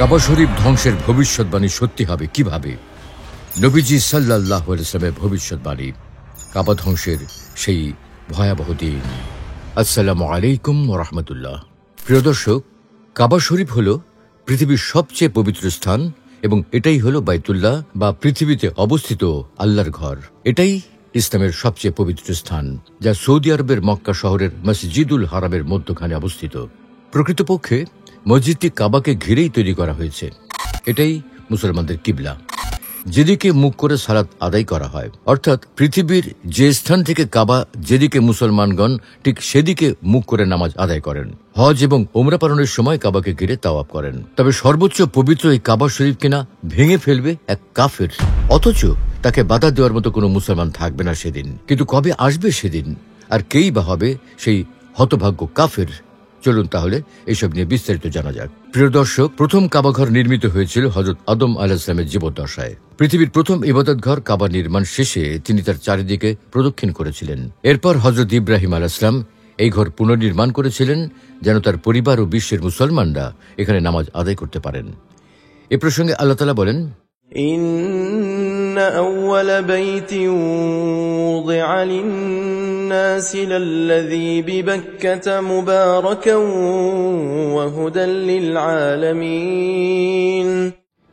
কাবা শরীফ ধ্বংসের ভবিষ্যৎবাণী সত্যি হবে কিভাবে? নবীজি সাল্লাল্লাহু আলাইহি ওয়াসাল্লামের ভবিষ্যৎবাণী, কাবা ধ্বংসের সেই ভয়াবহ দিন। আসসালামু আলাইকুম ওয়া রাহমাতুল্লাহ। প্রিয় দর্শক, কাবা শরীফ হল পৃথিবীর সবচেয়ে পবিত্র স্থান এবং এটাই হলো বাইতুল্লাহ বা পৃথিবীতে অবস্থিত আল্লাহর ঘর। এটাই ইসলামের সবচেয়ে পবিত্র স্থান, যা সৌদি আরবের মক্কা শহরের মসজিদুল হারামের মধ্যখানে অবস্থিত। প্রকৃতপক্ষে মসজিদটি কাবাকে ঘিরেই তৈরি করা হয়েছে। এটাই মুসলমানদের কিবলা, যেদিকে মুখ করে সালাত আদায় করা হয়। অর্থাৎ পৃথিবীর যে স্থান থেকে কাবা যেদিকে মুসলমানগণ ঠিক সেদিকে মুখ করে নামাজ আদায় করেন। হজ এবং ওমরা পালনের সময় কাবাকে ঘিরে তাওয়াফ করেন। তবে সর্বোচ্চ পবিত্র এই কাবা শরীফ কিনা ভেঙে ফেলবে এক কাফের, অথচ তাকে বাধা দেওয়ার মতো কোনো মুসলমান থাকবে না সেদিন। কিন্তু কবে আসবে সেদিন, আর কেই বা হবে সেই হতভাগ্য কাফের? চলুন তাহলে এইসব নিয়ে বিস্তারিত জানা যাক। প্রিয় দর্শক, প্রথম কাবাঘর নির্মিত হয়েছিল হযরত আদম আলাইহিস সালামের জীবদ্দশায়। পৃথিবীর প্রথম ইবাদত ঘর কাবা নির্মাণ শেষে তিনি তার চারিদিকে প্রদক্ষিণ করেছিলেন। এরপর হযরত ইব্রাহিম আলাইহিস সালাম এই ঘর পুনর্নির্মাণ করেছিলেন, যেন তার পরিবার ও বিশ্বের মুসলমানরা এখানে নামাজ আদায় করতে পারেন। এ প্রসঙ্গে আল্লাহ তাআলা বলেন, ইন্না আউওয়ালা বাইতিন উযিআ লিন-নাসি লাল্লাযী বিবাক্কাতা মুবারাকান ওয়া হুদাল লিল-আলামিন।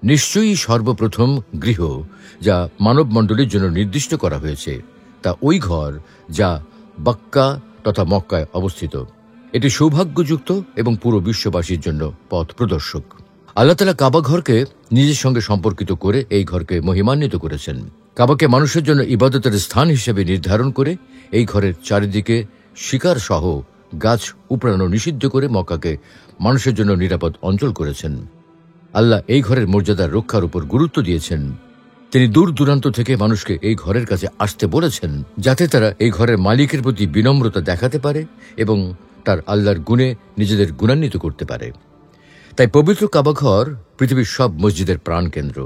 নিশ্চয়ই সর্বপ্রথম গৃহ যা মানবমণ্ডলীর জন্য নির্দিষ্ট করা হয়েছে তা ওই ঘর যা বাক্কা তথা মক্কায় অবস্থিত। এটি সৌভাগ্যযুক্ত এবং পুরো বিশ্ববাসীর জন্য পথ প্রদর্শক। আল্লাহ তাআলা কাবা ঘরকে নিজের সঙ্গে সম্পর্কিত করে এই ঘরকে মহিমান্বিত করেছেন। কাবাকে মানুষের জন্য ইবাদতের স্থান হিসেবে নির্ধারণ করে এই ঘরের চারিদিকে শিকার সহ গাছ উপড়ানো নিষিদ্ধ করে মক্কাকে মানুষের জন্য নিরাপদ অঞ্চল করেছেন। আল্লাহ এই ঘরের মর্যাদা রক্ষার উপর গুরুত্ব দিয়েছেন। তিনি দূর দূরান্ত থেকে মানুষকে এই ঘরের কাছে আসতে বলেছেন, যাতে তারা এই ঘরের মালিকের প্রতি বিনম্রতা দেখাতে পারে এবং তার আল্লাহর গুণে নিজেদের গুণান্বিত করতে পারে। তাই পবিত্র কাবাঘর পৃথিবীর সব মসজিদের প্রাণকেন্দ্র।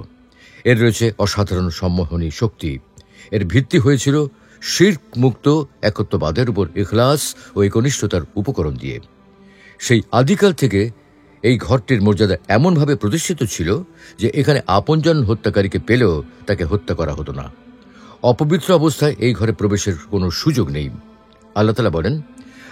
এর রয়েছে অসাধারণ সম্মোহনী শক্তি। এর ভিত্তি হয়েছিল শিরক মুক্ত একত্ববাদের উপর ইখলাস ও একনিষ্ঠতার উপকরণ দিয়ে। সেই আদিকাল থেকে এই ঘরটির মর্যাদা এমনভাবে প্রতিষ্ঠিত ছিল যে এখানে আপনজন হত্যাকারীকে পেলেও তাকে হত্যা করা হতো না। অপবিত্র অবস্থায় এই ঘরে প্রবেশের কোনো সুযোগ নেই। আল্লাহ তাআলা বলেন,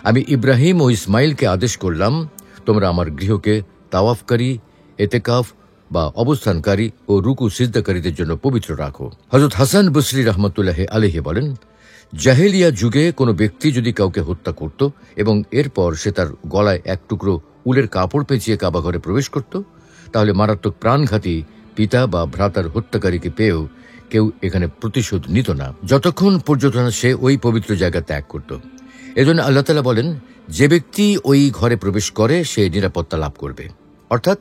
আমি ইব্রাহিম ও ইসমাইলকে আদেশ করলাম, তোমরা আমার গৃহকে তাওয়াফকারী, এতেকাফ বা অবস্থানকারী ও রুকু সিজদাকারীদের জন্য পবিত্র রাখো। হযরত হাসান বসরি রাহমাতুল্লাহ আলাইহি বলেন, জাহেলিয়া যুগে কোনো ব্যক্তি যদি কাউকে হত্যা করত এবং এরপর সে তার গলায় এক টুকরো উলের কাপড় পেঁচিয়ে কাবা ঘরে প্রবেশ করত, তাহলে মারাত্মক প্রাণঘাতী পিতা বা ভ্রাতার হত্যাকারীকে পেয়েও কেউ এখানে প্রতিশোধ নিত না, যতক্ষণ পর্যন্ত সে ওই পবিত্র জায়গা ত্যাগ করত। এজন্য আল্লাহ তাআলা বলেন, যে ব্যক্তি ওই ঘরে প্রবেশ করে সে নিরাপত্তা লাভ করবে। অর্থাৎ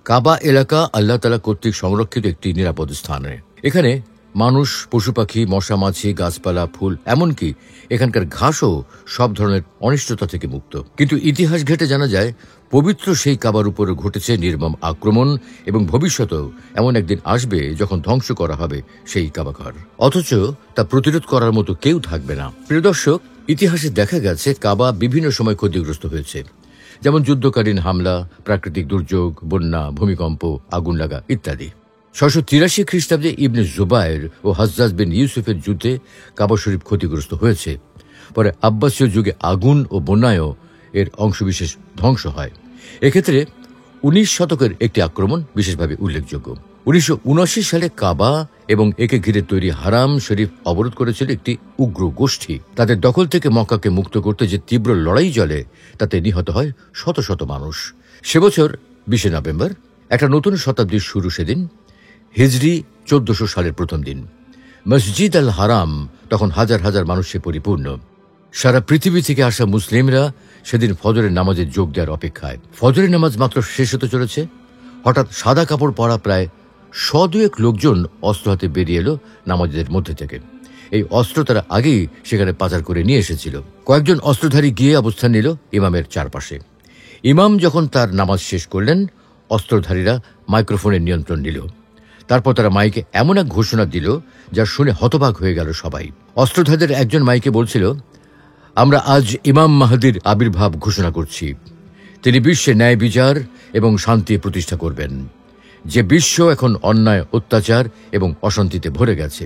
কাবা এলাকা আল্লাহ তাআলা কর্তৃক সংরক্ষিত একটি নিরাপদ স্থানে। এখানে মানুষ, পশু পাখি, মশা মাছি, গাছপালা, ফুল, এমনকি এখানকার ঘাসও সব ধরনের অনিষ্টতা থেকে মুক্ত। কিন্তু ইতিহাস ঘেঁটে জানা যায়, পবিত্র সেই কাবার উপর ঘটেছে নির্মম আক্রমণ এবং ভবিষ্যতেও এমন একদিন আসবে যখন ধ্বংস করা হবে সেই কাবাঘর, অথচ তা প্রতিরোধ করার মতো কেউ থাকবে না। প্রিয় দর্শক, ইতিহাসে দেখা গেছে কাবা বিভিন্ন সময় ক্ষতিগ্রস্ত হয়েছে, যেমন যুদ্ধকালীন হামলা, প্রাকৃতিক দুর্যোগ, বন্যা, ভূমিকম্প, আগুন লাগা ইত্যাদি। 683 খ্রিস্টাব্দে ইবনে জুবায়ের ও হাজ্জাজ বিন ইউসুফের যুদ্ধে কাবা শরীফ ক্ষতিগ্রস্ত হয়েছে। পরে আব্বাসীয় যুগে আগুন ও বন্যায়ও এর অংশবিশেষ ধ্বংস হয়। এক্ষেত্রে 19 শতকের একটি আক্রমণ বিশেষভাবে উল্লেখযোগ্য। 1979 সালে কাবা এবং একে ঘিরে তৈরি হারাম শরীফ অবরোধ করেছিল একটি উগ্র গোষ্ঠী। তাদের দখল থেকে মক্কাকে মুক্ত করতে যে তীব্র লড়াই চলে তাতে নিহত হয় শত শত মানুষ। সে বছর 20 নভেম্বর একটা নতুন শতাব্দীর শুরু। সেদিন হিজরি 1400 সালের প্রথম দিন। মসজিদ আল হারাম তখন হাজার হাজার মানুষে পরিপূর্ণ। সারা পৃথিবী থেকে আসা মুসলিমরা সেদিন ফজরের নামাজে যোগ দেওয়ার অপেক্ষায়। ফজরের নামাজ মাত্র শেষ হতে চলেছে, হঠাৎ সাদা কাপড় পরা প্রায় 100-200 লোকজন অস্ত্র হাতে বেরিয়ে এলো নামাজের মধ্যে থেকে। এই অস্ত্র তারা আগেই সেখানে পাচার করে নিয়ে এসেছিল। কয়েকজন অস্ত্রধারী গিয়ে অবস্থান নিল ইমামের চারপাশে। ইমাম যখন তার নামাজ শেষ করলেন, অস্ত্রধারীরা মাইক্রোফোনের নিয়ন্ত্রণ নিল। তারপর তারা মাইকে এমন এক ঘোষণা দিল যা শুনে হতবাক হয়ে গেল সবাই। অস্ত্রধারীদের একজন মাইকে বলছিল, আমরা আজ ইমাম মাহদির আবির্ভাব ঘোষণা করছি। তিনি বিশ্বে ন্যায় বিচার এবং শান্তি প্রতিষ্ঠা করবেন। যে বিশ্ব এখন অন্যায়, অত্যাচার এবং অশান্তিতে ভরে গেছে।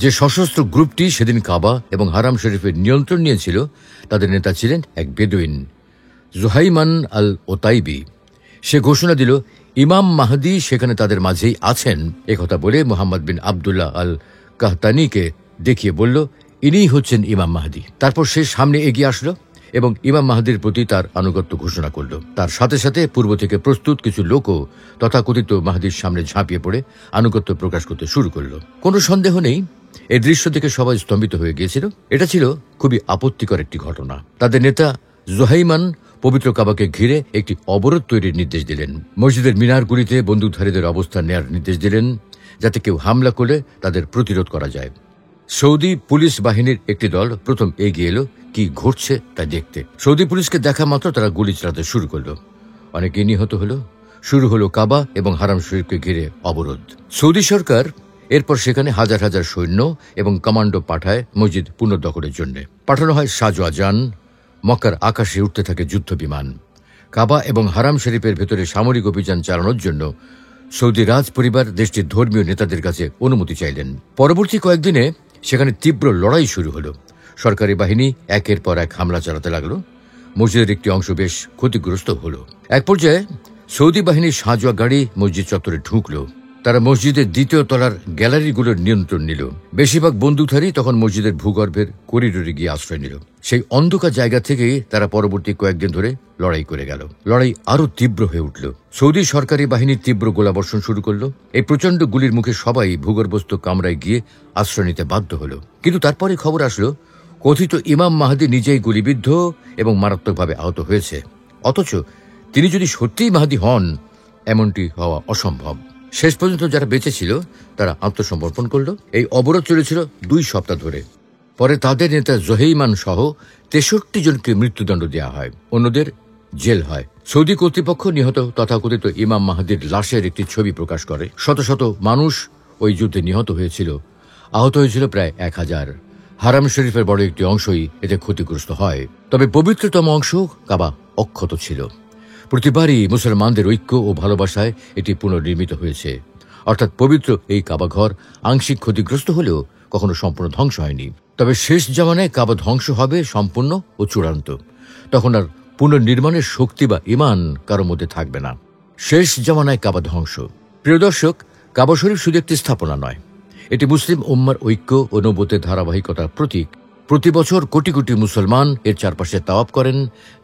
যে সশস্ত্র গ্রুপটি সেদিন কাবা এবং হারাম শরীফের নিয়ন্ত্রণ নিয়েছিল, তাদের নেতা ছিলেন এক বেদুইন, জুহাইমান আল ওতাইবি। সে ঘোষণা দিল, ইমাম মাহদী সেখানে তাদের মাঝেই আছেন। একথা বলে মুহাম্মদ বিন আবদুল্লাহ আল কাহতানিকে দেখিয়ে বলল, ইনিই হচ্ছেন ইমাম মাহদী। তারপর সে সামনে এগিয়ে আসলো এবং ইমাম মাহদীর প্রতি তার আনুগত্য ঘোষণা করল। তার সাথে সাথে পূর্ব থেকে প্রস্তুত কিছু লোকও তথাকথিত মাহদীর সামনে ঝাঁপিয়ে পড়ে আনুগত্য প্রকাশ করতে শুরু করল। কোনো সন্দেহ নেই, এই দৃশ্য থেকে সবাই স্তম্ভিত হয়ে গিয়েছিল। এটা ছিল খুবই আপত্তিকর একটি ঘটনা। তাদের নেতা জুহাইমান পবিত্র কাবাকে ঘিরে একটি অবরোধ তৈরির নির্দেশ দিলেন। মসজিদের মিনারগুলিতে বন্দুকধারীদের অবস্থান নেয়ার নির্দেশ দিলেন, যাতে কেউ হামলা করে তাদের প্রতিরোধ করা যায়। সৌদি পুলিশ বাহিনীর একটি দল প্রথম এগিয়ে এলো কি ঘটছে তা দেখতে। সৌদি পুলিশকে দেখা মাত্র তারা গুলি চালাতে শুরু করলো। অনেকে নিহত হলো। শুরু হলো কাবা এবং হারাম শরীফকে ঘিরে অবরোধ। সৌদি সরকার এরপর সেখানে হাজার হাজার সৈন্য এবং কমান্ডো পাঠায় মসজিদ পুনর্দখলের জন্য। পাঠানো হয় সাজোয়া যান। মক্কার আকাশে উঠতে থাকে যুদ্ধ বিমান। কাবা এবং হারাম শরীফের ভেতরে সামরিক অভিযান চালানোর জন্য সৌদি রাজ পরিবার দেশটির ধর্মীয় নেতাদের কাছে অনুমতি চাইলেন। পরবর্তী কয়েকদিনে সেখানে তীব্র লড়াই শুরু হলো। সরকারি বাহিনী একের পর এক হামলা চালাতে লাগলো। মসজিদের একটি অংশ বেশ ক্ষতিগ্রস্ত হলো। এক পর্যায়ে সৌদি বাহিনীর সাজোয়া গাড়ি মসজিদ চত্বরে ঢুকলো। তারা মসজিদের দ্বিতীয় তলার গ্যালারিগুলোর নিয়ন্ত্রণ নিল। বেশিরভাগ বন্দুকধারী তখন মসজিদের ভূগর্ভের করিডোরে গিয়ে আশ্রয় নিল। সেই অন্ধকার জায়গা থেকেই তারা পরবর্তী কয়েকদিন ধরে লড়াই করে গেল। লড়াই আরো তীব্র হয়ে উঠল। সৌদি সরকারি বাহিনী তীব্র গোলাবর্ষণ শুরু করলো। এই প্রচন্ড গুলির মুখে সবাই ভূগর্ভস্থ কামরায় গিয়ে আশ্রয় নিতে বাধ্য হলো। কিন্তু তারপরে খবর আসলো, কথিত ইমাম মাহদী নিজেই গুলিবিদ্ধ এবং মারাত্মকভাবে আহত হয়েছে। অথচ তিনি যদি সত্যিই মাহদী হন, এমনটি হওয়া অসম্ভব। শেষ পর্যন্ত যারা বেঁচে ছিল তারা আত্মসমর্পণ করল। এই অবরোধ চলেছিল 2 সপ্তাহ ধরে। পরে তাদের নেতা জুহাইমান সহ 63 জনকে মৃত্যুদণ্ড দেওয়া হয়, অন্যদের জেল হয়। সৌদি কর্তৃপক্ষ নিহত তথাকথিত ইমাম মাহদীর লাশের একটি ছবি প্রকাশ করে। শত শত মানুষ ওই যুদ্ধে নিহত হয়েছিল। আহত হয়েছিল প্রায় 1000। হারাম শরীফের বড় একটি অংশই এতে ক্ষতিগ্রস্ত হয়। তবে পবিত্রতম অংশ কাবা অক্ষত ছিল। প্রতিবারই মুসলমানদের ঐক্য ও ভালোবাসায় এটি পুনর্নির্মিত হয়েছে। অর্থাৎ পবিত্র এই কাবাঘর আংশিক ক্ষতিগ্রস্ত হলেও কখনো সম্পূর্ণ ধ্বংস হয়নি। তবে শেষ জামানায় কাবা ধ্বংস হবে সম্পূর্ণ ও চূড়ান্ত। তখন আর পুনর্নির্মাণের শক্তি বা ঈমান কারো মধ্যে থাকবে না। শেষ জামানায় কাবা ধ্বংস। প্রিয় দর্শক, কাবা শরীফ শুধু একটি স্থাপনা নয়, এটি মুসলিম উম্মার ঐক্য ও নবুয়তের ধারাবাহিকতার প্রতীক। প্রতি বছর কোটি কোটি মুসলমান এর চারপাশে তাওয়াফ করেন,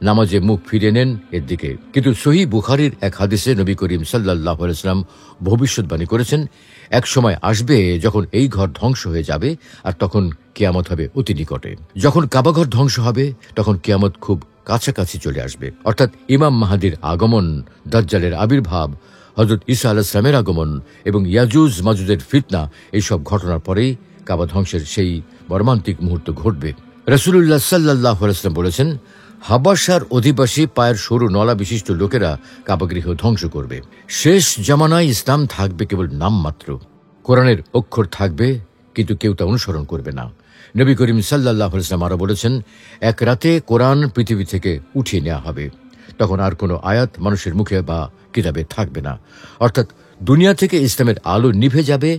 নামাজে মুখ ফিরিয়ে নেন এর দিকে। কিন্তু সহিহ বুখারীর এক হাদিসে নবী করিম সাল্লাল্লাহু আলাইহি ওয়াসাল্লাম ভবিষ্যৎবাণী করেছেন, এক সময় আসবে যখন এই ঘর ধ্বংস হয়ে যাবে, আর তখন কিয়ামত হবে অতি নিকটে। যখন কাবাঘর ধ্বংস হবে তখন কিয়ামত খুব কাছাকাছি চলে আসবে। অর্থাৎ ইমাম মাহদীর আগমন, দাজ্জালের আবির্ভাব, হযরত ঈসা আলাইহিস সালামের আগমন এবং ইয়াজুজ মাজুজের ফিতনা, এইসব ঘটনার পরেই কাবা ধ্বংসের সেই মর্মান্তিক মুহূর্ত ঘটবে। রাসূলুল্লাহ সাল্লাল্লাহু আলাইহি ওয়াসাল্লাম বলেছেন, হাবাসার অধিবাসী পায়ের সরু নলা বিশিষ্ট লোকেরা কাবাগৃহ ধ্বংস করবে। শেষ জামানায় ইসলাম থাকবে কেবল নামমাত্র। কোরআনের অক্ষর থাকবে, কিন্তু কেউ তা অনুসরণ করবে না। নবী করিম সাল্লাল্লাহু আলাইহি ওয়াসাল্লাম আরো বলেছেন, এক রাতে কোরআন পৃথিবী থেকে উঠিয়ে নেওয়া হবে। তখন আর কোনো আয়াত মানুষের মুখে বা কিতাবে থাকবে না। অর্থাৎ দুনিয়া থেকে ইসলামের আলো নিভে যাবে।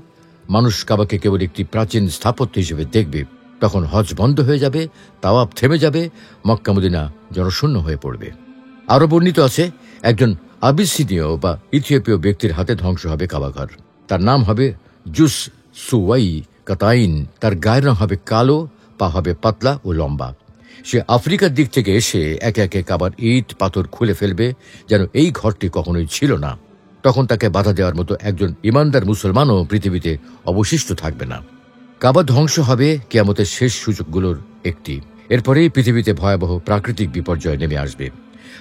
মানুষ কাবাকে কেবল একটি প্রাচীন স্থাপত্য হিসেবে দেখবে। তখন হজ বন্ধ হয়ে যাবে, তাওয়াফ থেমে যাবে, মক্কা মদিনা জনশূন্য হয়ে পড়বে। আরো বর্ণিত আছে, একজন আবিসিনীয় বা ইথিওপীয় ব্যক্তির হাতে ধ্বংস হবে কাবাঘর। তার নাম হবে জুস সুওয়াই কাতাইন। তার গায়ের রং হবে কালো, পা হবে পাতলা ও লম্বা। সে আফ্রিকার দিক থেকে এসে একে একে কাবার ইট পাথর খুলে ফেলবে, যেন এই ঘরটি কখনোই ছিল না। তখন তাকে বাধা দেওয়ার মতো একজন ইমানদার মুসলমানও পৃথিবীতে অবশিষ্ট থাকবে না। কাবা ধ্বংস হবে কিয়ামতের শেষ সুযোগগুলোর একটি। এরপরেই পৃথিবীতে ভয়াবহ প্রাকৃতিক বিপর্যয় নেমে আসবে।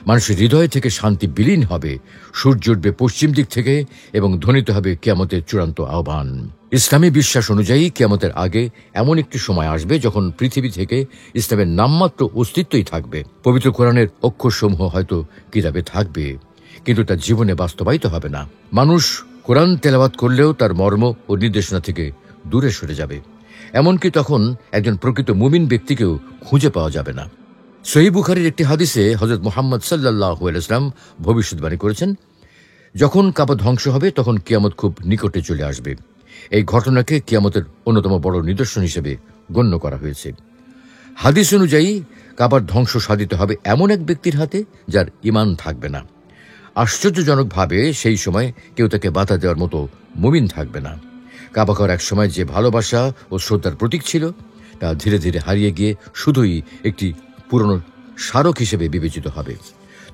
মানুষের হৃদয় থেকে শান্তি বিলীন হবে, সূর্য উঠবে পশ্চিম দিক থেকে এবং ধ্বনিত হবে কিয়ামতের চূড়ান্ত আহ্বান। ইসলামী বিশ্বাস অনুযায়ী কিয়ামতের আগে এমন একটি সময় আসবে যখন পৃথিবী থেকে ইসলামের নামমাত্র অস্তিত্বই থাকবে। পবিত্র কোরআনের অক্ষরসমূহ হয়তো কিতাবে থাকবে, কিন্তু তা জীবনে বাস্তবায়িত হবে না। মানুষ কোরআন তেলাওয়াত করলেও তার মর্ম ও নির্দেশনা থেকে দূরে সরে যাবে। এমনকি তখন একজন প্রকৃত মুমিন ব্যক্তিকেও খুঁজে পাওয়া যাবে না। সহিহ বুখারীর একটি হাদিসে হযরত মুহাম্মদ সাল্লাল্লাহু আলাইহি ওয়াসাল্লাম ভবিষ্যৎবাণী করেছেন, যখন কাবা ধ্বংস হবে তখন কিয়ামত খুব নিকটে চলে আসবে। এই ঘটনাকে কিয়ামতের অন্যতম বড় নিদর্শন হিসেবে গণ্য করা হয়েছে। হাদিস অনুযায়ী কাবার ধ্বংস সাধিত হবে এমন এক ব্যক্তির হাতে যার ঈমান থাকবে না। আশ্চর্যজনকভাবে সেই সময় কেউ তাকে বাধা দেওয়ার মতো মুমিন থাকবে না। কাবাঘর এক সময় যে ভালোবাসা ও শ্রদ্ধার প্রতীক ছিল তা ধীরে ধীরে হারিয়ে গিয়ে শুধুই একটি পুরনো স্মারক হিসেবে বিবেচিত হবে।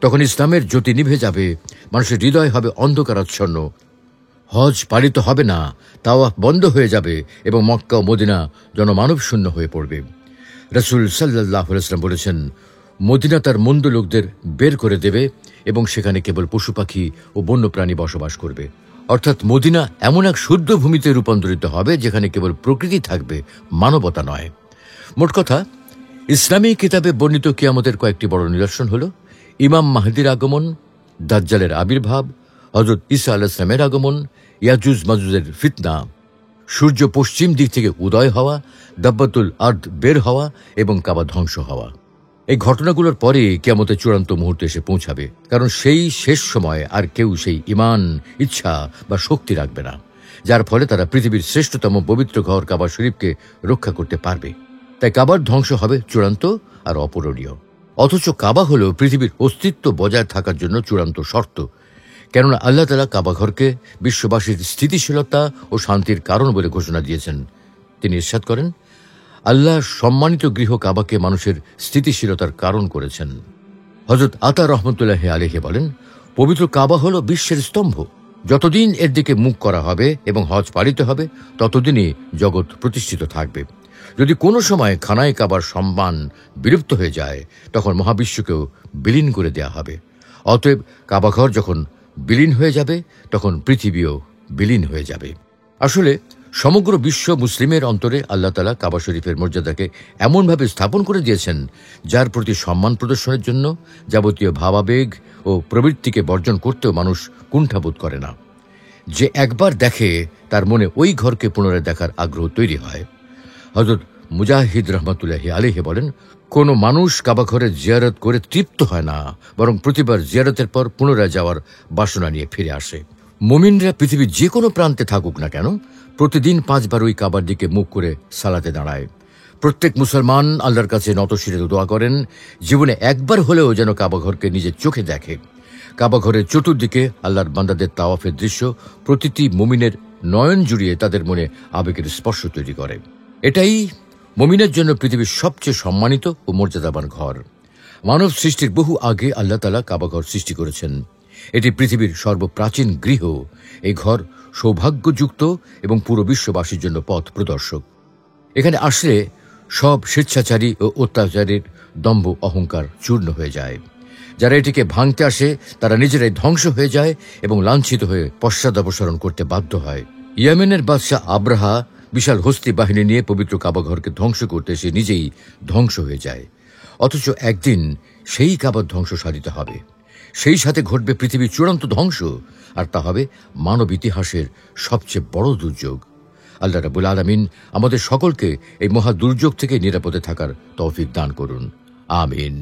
তখন ইসলামের জ্যোতি নিভে যাবে, মানুষের হৃদয় হবে অন্ধকারাচ্ছন্ন, হজ পালিত হবে না, তাওয়াফ বন্ধ হয়ে যাবে এবং মক্কা ও মদিনা জনমানব শূন্য হয়ে পড়বে। রাসূল সাল্লাল্লাহু আলাইহি ওয়াসাল্লাম বলেছেন, মদিনা তার মন্দ লোকদের বের করে দেবে এবং সেখানে কেবল পশু পাখি ও বন্যপ্রাণী বসবাস করবে। অর্থাৎ মদিনা এমন এক শুদ্ধ ভূমিতে রূপান্তরিত হবে যেখানে কেবল প্রকৃতি থাকবে, মানবতা নয়। মোট কথা, ইসলামী কিতাবে বর্ণিত কিয়ামতের কয়েকটি বড় নিদর্শন হল ইমাম মাহদির আগমন, দাজ্জালের আবির্ভাব, হযরত ঈসা আলাইহিস সালামের আগমন, ইয়াজুজ মাজুজের ফিতনা, সূর্য পশ্চিম দিক থেকে উদয় হওয়া, দাব্বাতুল আরদ বের হওয়া এবং কাবা ধ্বংস হওয়া। এই ঘটনাগুলোর পরে কিয়ামতের চূড়ান্ত মুহূর্তে এসে পৌঁছাবে, কারণ সেই শেষ সময় আর কেউ সেই ঈমান, ইচ্ছা বা শক্তি রাখবে না যার ফলে তারা পৃথিবীর শ্রেষ্ঠতম পবিত্র ঘর কাবা শরীফকে রক্ষা করতে পারবে। তাই কাবার ধ্বংস হবে চূড়ান্ত আর অপূরণীয়। অথচ কাবা হল পৃথিবীর অস্তিত্ব বজায় থাকার জন্য চূড়ান্ত শর্ত, কেননা আল্লাহ তাআলা কাবাঘরকে বিশ্ববাসীর স্থিতিশীলতা ও শান্তির কারণ বলে ঘোষণা দিয়েছেন। তিনি ইরশাদ করেন, আল্লাহ সম্মানিত গৃহ কাবাকে মানুষের স্থিতিশীলতার কারণ করেছেন। হযরত আতা রহমতুল্লাহি আলাইহি বলেন, পবিত্র কাবা হল বিশ্বের স্তম্ভ। যতদিন এর দিকে মুখ করা হবে এবং হজ পালিত হবে ততদিনই জগৎ প্রতিষ্ঠিত থাকবে। যদি কোনো সময় খানায় কাবার সম্মান বিলুপ্ত হয়ে যায় তখন মহাবিশ্বকেও বিলীন করে দেয়া হবে। অতএব কাবাঘর যখন বিলীন হয়ে যাবে তখন পৃথিবীও বিলীন হয়ে যাবে। আসলে সমগ্র বিশ্ব মুসলিমের অন্তরে আল্লাহ তাআলা কাবা শরীফের মর্যাদাকে এমনভাবে স্থাপন করে দিয়েছেন যার প্রতি সম্মান প্রদর্শনের জন্য যাবতীয় ভাবাবেগ ও প্রবৃত্তিকে বর্জন করতেও মানুষ কুণ্ঠাবোধ করে না। যে একবার দেখে তার মনে ওই ঘরকে পুনরায় দেখার আগ্রহ তৈরি হয়। হযরত মুজাহিদ রহমতুল্লাহি আলাইহি বলেন, কোনো মানুষ কাবাঘরের জিয়ারত করে তৃপ্ত হয় না, বরং প্রতিবার জিয়ারতের পর পুনরায় যাওয়ার বাসনা নিয়ে ফিরে আসে। মুমিনরা পৃথিবীর যে কোনো প্রান্তে থাকুক না কেন প্রতিদিন 5 বার ওই কাবার দিকে মুখ করে সালাতে দাঁড়ায়। প্রত্যেক মুসলমান আল্লাহর কাছে নতশিরে দোয়া করেন জীবনে একবার হলেও যেন কাবাঘরকে নিজের চোখে দেখে। কাবাঘরের চতুর্দিকে আল্লাহর বান্দাদের তাওয়াফের দৃশ্য প্রতিটি মুমিনের নয়ন জুড়িয়ে তাদের মনে আবেগের স্পর্শ তৈরি করে। এটাই মুমিনের জন্য পৃথিবীর সবচেয়ে সম্মানিত ও মর্যাদাবান ঘর। মানব সৃষ্টির বহু আগে আল্লাহ তাআলা কাবাঘর সৃষ্টি করেছেন। এটি পৃথিবীর সর্বপ্রাচীন গৃহ। এই ঘর সৌভাগ্যযুক্ত এবং পুরো বিশ্ববাসীর জন্য পথ প্রদর্শক। এখানে আসলে সব স্বেচ্ছাচারী ও অত্যাচারীর দম্ভ অহংকার চূর্ণ হয়ে যায়। যারা এটিকে ভাঙতে আসে তারা নিজেরাই ধ্বংস হয়ে যায় এবং লাঞ্ছিত হয়ে পশ্চাদপসরণ করতে বাধ্য হয়। ইয়েমেনের বাদশাহ আব্রাহা বিশাল হস্তি বাহিনী নিয়ে পবিত্র কাবাঘরকে ধ্বংস করতে সে নিজেই ধ্বংস হয়ে যায়। অথচ একদিন সেই কাবার ধ্বংস সাধিত হবে, সেই সাথে ঘটবে পৃথিবীর চূড়ান্ত ধ্বংস, আর তা হবে মানব ইতিহাসের সবচেয়ে বড় দুর্যোগ। আল্লাহ রাব্বুল আলামিন আমাদের সকলকে এই মহা দুর্যোগ থেকে নিরাপদে থাকার তৌফিক দান করুন। আমিন।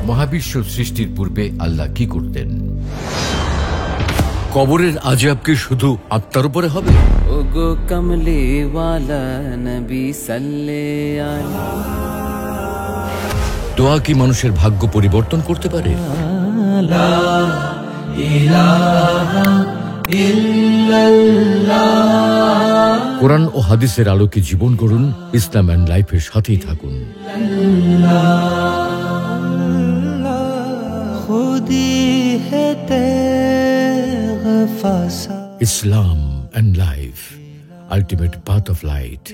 মহাবিশ্ব সৃষ্টির পূর্বে আল্লাহ কি করতেন? কবরের আযাব কি শুধু আত্মার উপরে হবে? ওগো কমলি ওয়ালা নবী সাল্লাল্লাহু আলাইহি। দোয়া কি মানুষের ভাগ্য পরিবর্তন করতে পারে? লা ইলাহা ইল্লাল্লাহ। কোরআন ও হাদিসের আলোকে জীবন গড়ুন, ইসলাম এন্ড লাইফের সাথেই থাকুন। Islam and life, ultimate path of light.